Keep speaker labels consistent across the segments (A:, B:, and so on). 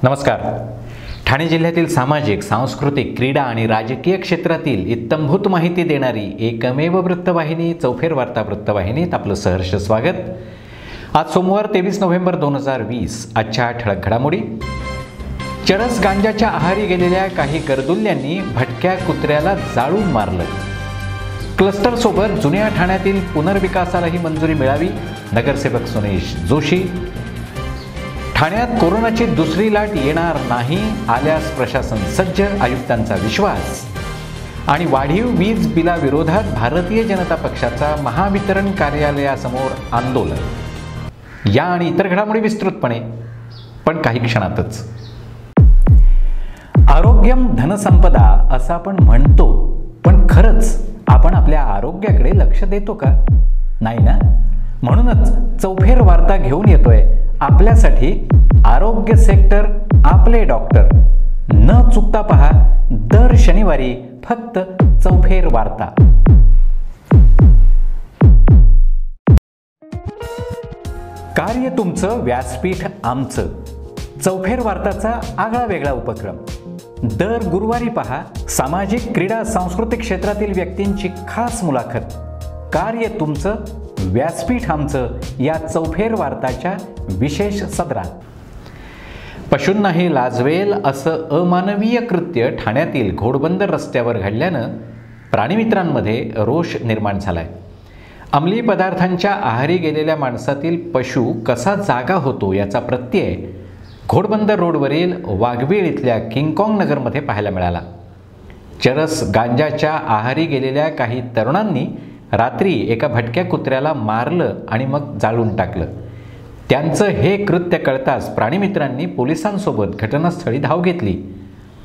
A: नमस्कार. ठाणे जिल्ह्यातील सामाजिक, सांस्कृतिक, क्रीडा आणि राजकीय क्षेत्रातील इत्थंभूत माहिती देणारी एकमेव वृत्तवाहिनी चौफेर वार्ता वृत्तवाहिनीत आपलं सहर्ष स्वागत. आज सोमवार 23 नोव्हेंबर 2020. आजच्या ठळक घडामोडी. चरस गांजाच्या आहारी गेलेल्या काही गर्दुल्ल्यांनी भटक्या कुत्र्याला जाळून मारलं. क्लस्टरसोबत जुन्या ठाण्यातील पुनर्विकासालाही मंजुरी मिळावी, नगरसेवक सुनेश जोशी. ठाण्यात कोरोनाची दुसरी लाट येणार नाही, आल्यास प्रशासन सज्ज, आयुक्तांचा विश्वास. आणि वाढीव वीज बिलाविरोधात भारतीय जनता पक्षाचा महावितरण कार्यालयासमोर आंदोलन. या आणि इतर घडामोडी विस्तृतपणे, पण काही क्षणातच. आरोग्यम धनसंपदा असं आपण म्हणतो, पण खरंच आपण आपल्या आरोग्याकडे लक्ष देतो का? नाही ना. म्हणूनच चौफेर वार्ता घेऊन येतोय आपल्यासाठी आरोग्य सेक्टर, आपले डॉक्टर. न चुकता पहा दर शनिवारी फक्त चौफेर वार्ता. कार्य तुमचं, व्यासपीठ आमचं. चौफेर वार्ताचा आगळा वेगळा उपक्रम. दर गुरुवारी पहा सामाजिक, क्रीडा, सांस्कृतिक क्षेत्रातील व्यक्तींची खास मुलाखत. कार्य तुमचं, व्यासपीठ आमचं या चौफेर वार्ताच्या विशेष सदरात. पशूंनाही लाजवेल असं अमानवीय कृत्य ठाण्यातील घोडबंदर रस्त्यावर घडल्यानं प्राणीमित्रांमध्ये रोष निर्माण झालाय. अंमली पदार्थांच्या आहारी गेलेल्या माणसातील पशु कसा जागा होतो याचा प्रत्यय घोडबंदर रोडवरील वाघबीळ इथल्या किंगकॉंग नगरमध्ये पाहायला मिळाला. चरस गांजाच्या आहारी गेलेल्या काही तरुणांनी रात्री एका भटक्या कुत्र्याला मारलं आणि मग जाळून टाकलं. त्यांचं हे कृत्य कळताच प्राणीमित्रांनी पोलिसांसोबत घटनास्थळी धाव घेतली,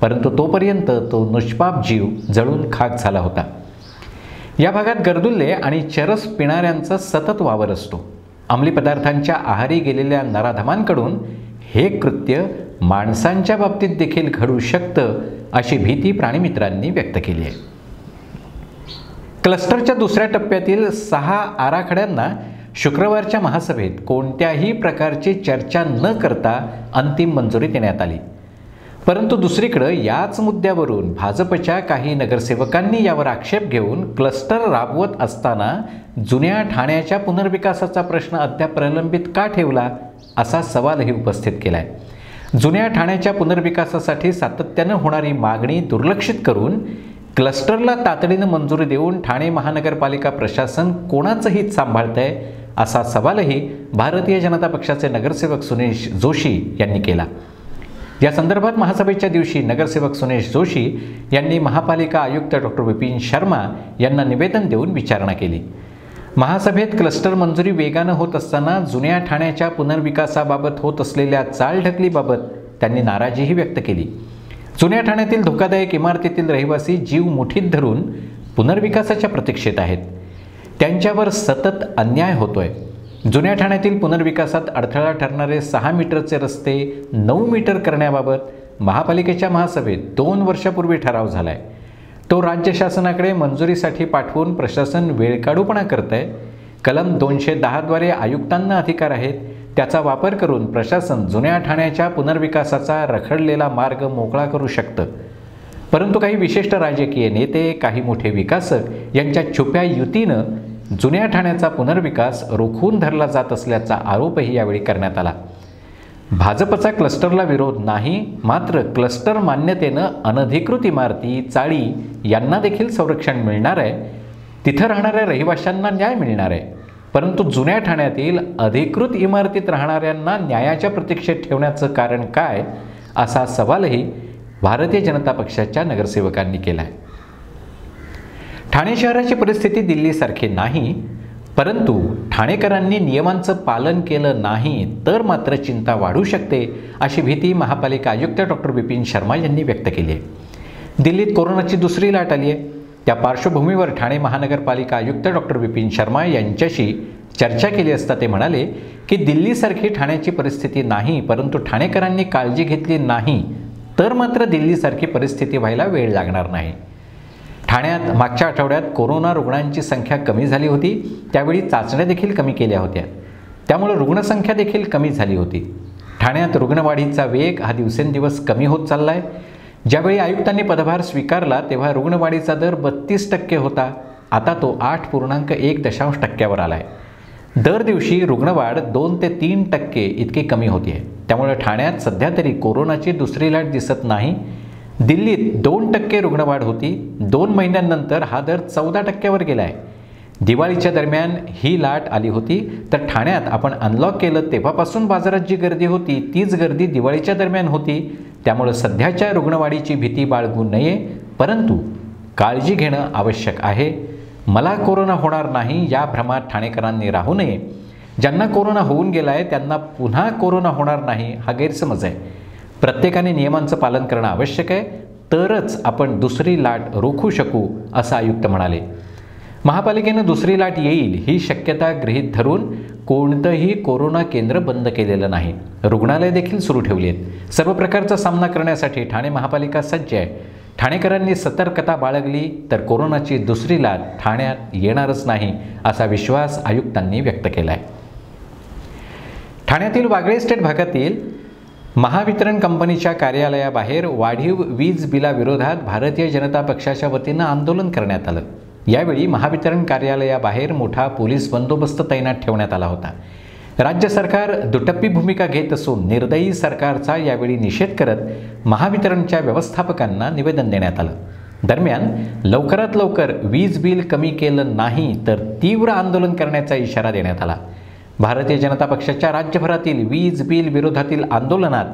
A: परंतु तोपर्यंत तो निष्पाप जीव जळून खाक झाला होता. या भागात गर्दुल्ले आणि चरस पिणाऱ्यांचा सतत वावर असतो. अंमली पदार्थांच्या आहारी गेलेल्या नराधमांकडून हे कृत्य माणसांच्या बाबतीत देखील घडू शकतं अशी भीती प्राणीमित्रांनी व्यक्त केली आहे. क्लस्टरच्या दुसऱ्या टप्प्यातील 6 आराखड्यांना शुक्रवारच्या महासभेत कोणत्याही प्रकारची चर्चा न करता अंतिम मंजुरी देण्यात आली. परंतु दुसरीकडे याच मुद्द्यावरून भाजपच्या काही नगरसेवकांनी यावर आक्षेप घेऊन क्लस्टर राबवत असताना जुन्या ठाण्याच्या पुनर्विकासाचा प्रश्न अद्याप प्रलंबित का ठेवला असा सवालही उपस्थित केला आहे. जुन्या ठाण्याच्या पुनर्विकासासाठी सातत्यानं होणारी मागणी दुर्लक्षित करून क्लस्टरला तातडीनं मंजुरी देऊन ठाणे महानगरपालिका प्रशासन कोणाचं हित सांभाळतंय असा सवालही भारतीय जनता पक्षाचे नगरसेवक सुनेश जोशी यांनी केला. या संदर्भात महासभेच्या दिवशी नगरसेवक सुनेश जोशी यांनी महापालिका आयुक्त डॉक्टर विपिन शर्मा यांना निवेदन देऊन विचारणा केली. महासभेत क्लस्टर मंजुरी वेगानं होत असताना जुन्या ठाण्याच्या पुनर्विकासाबाबत होत असलेल्या चालढकलीबाबत त्यांनी नाराजीही व्यक्त केली. जुन्या ठाण्यातील धोकादायक इमारतीतील रहिवासी जीव मुठीत धरून पुनर्विकासाच्या प्रतीक्षेत आहेत. त्यांच्यावर सतत अन्याय होतोय. जुन्या ठाण्यातील पुनर्विकासात अडथळा ठरणारे 6 मीटरचे रस्ते 9 मीटर करण्याबाबत महापालिकेच्या महासभेत 2 वर्षापूर्वी ठराव झालाय. तो राज्य शासनाकडे मंजुरीसाठी पाठवून प्रशासन वेळकाढूपणा करत आहे. कलम 210 द्वारे आयुक्तांना अधिकार आहेत. त्याचा वापर करून प्रशासन जुन्या ठाण्याच्या पुनर्विकासाचा रखडलेला मार्ग मोकळा करू शकतं. परंतु काही विशिष्ट राजकीय नेते, काही मोठे विकासक यांच्या छुप्या युतीनं जुन्या ठाण्याचा पुनर्विकास रोखून धरला जात असल्याचा आरोपही यावेळी करण्यात आला. भाजपचा क्लस्टरला विरोध नाही, मात्र क्लस्टर मान्यतेनं अनधिकृत इमारती, चाळी यांना देखील संरक्षण मिळणार आहे. तिथं राहणाऱ्या रहिवाशांना न्याय मिळणार आहे. परंतु जुन्या ठाण्यातील अधिकृत इमारतीत राहणाऱ्यांना न्यायाच्या प्रतीक्षेत ठेवण्याचं कारण काय असा सवालही भारतीय जनता पक्षाच्या नगरसेवकांनी केला आहे. ठाणे शहराची परिस्थिती दिल्लीसारखी नाही, परंतु ठाणेकरांनी नियमांचं पालन केलं नाही तर मात्र चिंता वाढू शकते अशी भीती महापालिका आयुक्त डॉक्टर विपिन शर्मा यांनी व्यक्त केली आहे. दिल्लीत कोरोनाची दुसरी लाट आली आहे. त्या पार्श्वभूमीवर ठाणे महानगरपालिका आयुक्त डॉक्टर विपिन शर्मा यांच्याशी चर्चा केली असता ते म्हणाले की दिल्लीसारखी ठाण्याची परिस्थिती नाही, परंतु ठाणेकरांनी काळजी घेतली नाही तर मात्र दिल्लीसारखी परिस्थिती व्हायला वेळ लागणार नाही. ठाण्यात मागच्या आठवड्यात कोरोना रुग्णांची संख्या कमी झाली होती. त्यावेळी चाचण्या देखील कमी केल्या होत्या. त्यामुळे रुग्णसंख्या देखील कमी झाली होती. ठाण्यात रुग्णवाढीचा वेग हा दिवसेंदिवस कमी होत चालला आहे. ज्यावेळी आयुक्तांनी पदभार स्वीकारला तेव्हा रुग्णवाढीचा दर 32% होता. आता तो 8.1% आला आहे. दर दिवशी रुग्णवाढ 2 ते 3% इतकी कमी होती आहे. त्यामुळे ठाण्यात सध्या तरी कोरोनाची दुसरी लाट दिसत नाही. दिल्लीत 2% रुग्णवाढ होती. 2 महिन्यांनंतर हा दर 14%वर गेला आहे. दिवाळीच्या दरम्यान ही लाट आली होती. तर ठाण्यात आपण अनलॉक केलं तेव्हापासून बाजारात जी गर्दी होती तीच गर्दी दिवाळीच्या दरम्यान होती. त्यामुळे सध्याच्या रुग्णवाढीची भीती बाळगू नये, परंतु काळजी घेणं आवश्यक आहे. मला कोरोना होणार नाही या भ्रमात ठाणेकरांनी राहू नये. ज्यांना कोरोना होऊन गेला आहे त्यांना पुन्हा कोरोना होणार नाही हा गैरसमज आहे. प्रत्येकाने नियमांचं पालन करणं आवश्यक आहे, तरच आपण दुसरी लाट रोखू शकू, असं आयुक्त म्हणाले. महापालिकेनं दुसरी लाट येईल ही शक्यता गृहीत धरून कोणतंही कोरोना केंद्र बंद केलेलं नाही. रुग्णालय देखील सुरू ठेवली आहेत. सर्व प्रकारचा सामना करण्यासाठी ठाणे महापालिका सज्ज आहे. ठाणेकरांनी सतर्कता बाळगली तर कोरोनाची दुसरी लाट ठाण्यात येणारच नाही, असा विश्वास आयुक्तांनी व्यक्त केला आहे. ठाण्यातील वागळे इस्टेट भागातील महावितरण कंपनीच्या कार्यालयाबाहेर वाढीव वीज बिलाविरोधात भारतीय जनता पक्षाच्या वतीनं आंदोलन करण्यात आलं. यावेळी महावितरण कार्यालयाबाहेर मोठा पोलीस बंदोबस्त तैनात ठेवण्यात आला होता. राज्य सरकार दुटप्पी भूमिका घेत असून निर्दयी सरकारचा यावेळी निषेध करत महावितरणच्या व्यवस्थापकांना निवेदन देण्यात आलं. दरम्यान लवकरात लवकर वीज बिल कमी केलं नाही तर तीव्र आंदोलन करण्याचा इशारा देण्यात आला. भारतीय जनता पक्षाच्या राज्यभरातील वीज बिल विरोधातील आंदोलनात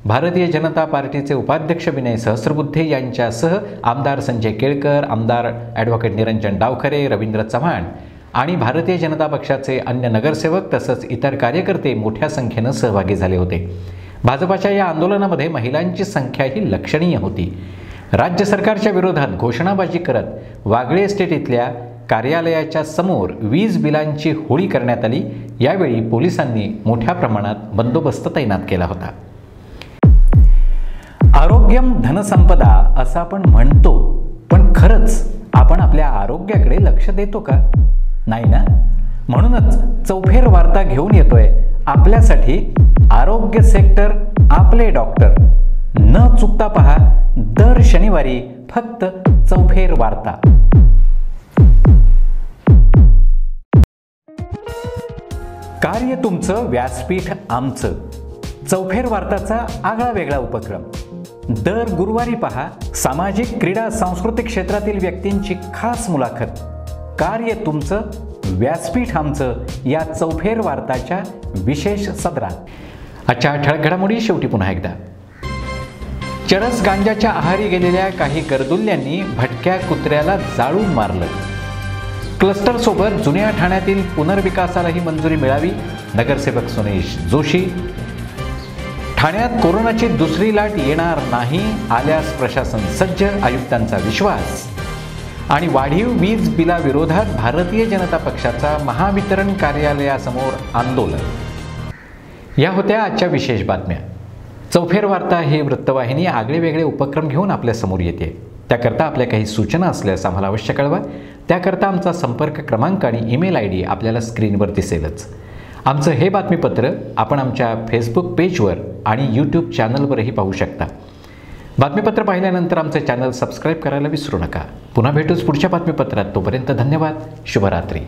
A: भारतीय जनता पार्टीचे उपाध्यक्ष विनय सहस्रबुद्धे यांच्यासह आमदार संजय केळकर, आमदार ॲडव्होकेट निरंजन डावखरे, रवींद्र चव्हाण आणि भारतीय जनता पक्षाचे अन्य नगरसेवक तसंच इतर कार्यकर्ते मोठ्या संख्येनं सहभागी झाले होते. भाजपाच्या या आंदोलनामध्ये महिलांची संख्याही लक्षणीय होती. राज्य सरकारच्या विरोधात घोषणाबाजी करत वागळे इस्टेट इथल्या कार्यालयाच्या समोर वीज बिलांची होळी करण्यात आली. यावेळी पोलिसांनी मोठ्या प्रमाणात बंदोबस्त तैनात केला होता. आरोग्यम धनसंपदा असं आपण म्हणतो, पण खरंच आपण आपल्या आरोग्याकडे लक्ष देतो का? नाही ना. म्हणूनच चौफेर वार्ता घेऊन येतोय आपल्यासाठी आरोग्य सेक्टर आपले डॉक्टर. न चुकता पहा दर शनिवारी फक्त चौफेर वार्ता. कार्य तुमचं, व्यासपीठ आमचं. चौफेर वार्ताचा आगळा वेगळा उपक्रम. दर गुरुवारी पहा सामाजिक, क्रीडा, सांस्कृतिक क्षेत्रातील व्यक्तींची खास मुलाखत. कार्य तुमचं, व्यासपीठ आमचं या चौफेर वार्ताच्या विशेष सदरात. आजच्या ठळक घडामोडी शेवटी पुन्हा एकदा. चरस गांजाच्या आहारी गेलेल्या काही गर्दुल्ल्यांनी भटक्या कुत्र्याला जाळून मारलं. क्लस्टरसोबत जुन्या ठाण्यातील पुनर्विकासालाही मंजुरी मिळावी, नगरसेवक सुनेश जोशी. ठाण्यात कोरोनाची दुसरी लाट येणार नाही, आल्यास प्रशासन सज्ज, आयुक्तांचा विश्वास. आणि वाढीव वीज बिलाविरोधात भारतीय जनता पक्षाचा महावितरण कार्यालयासमोर आंदोलन. या होत्या आजच्या विशेष बातम्या. चौफेर वार्ता ही वृत्तवाहिनी आगळे वेगळे उपक्रम घेऊन आपल्यासमोर येते. त्याकरता आपल्या काही सूचना असल्यास आम्हाला अवश्य कळवा. त्याकरता आमचा संपर्क क्रमांक आणि ईमेल ID आपल्याला स्क्रीनवर दिसेलच. आमचं हे बातमीपत्र आपण आमच्या फेसबुक पेजवर आणि यूट्यूब चॅनलवरही पाहू शकता. बातमीपत्र पाहिल्यानंतर आमचे चॅनल सबस्क्राईब करायला विसरू नका. पुन्हा भेटूच पुढच्या बातमीपत्रात. तोपर्यंत धन्यवाद. शुभरात्री.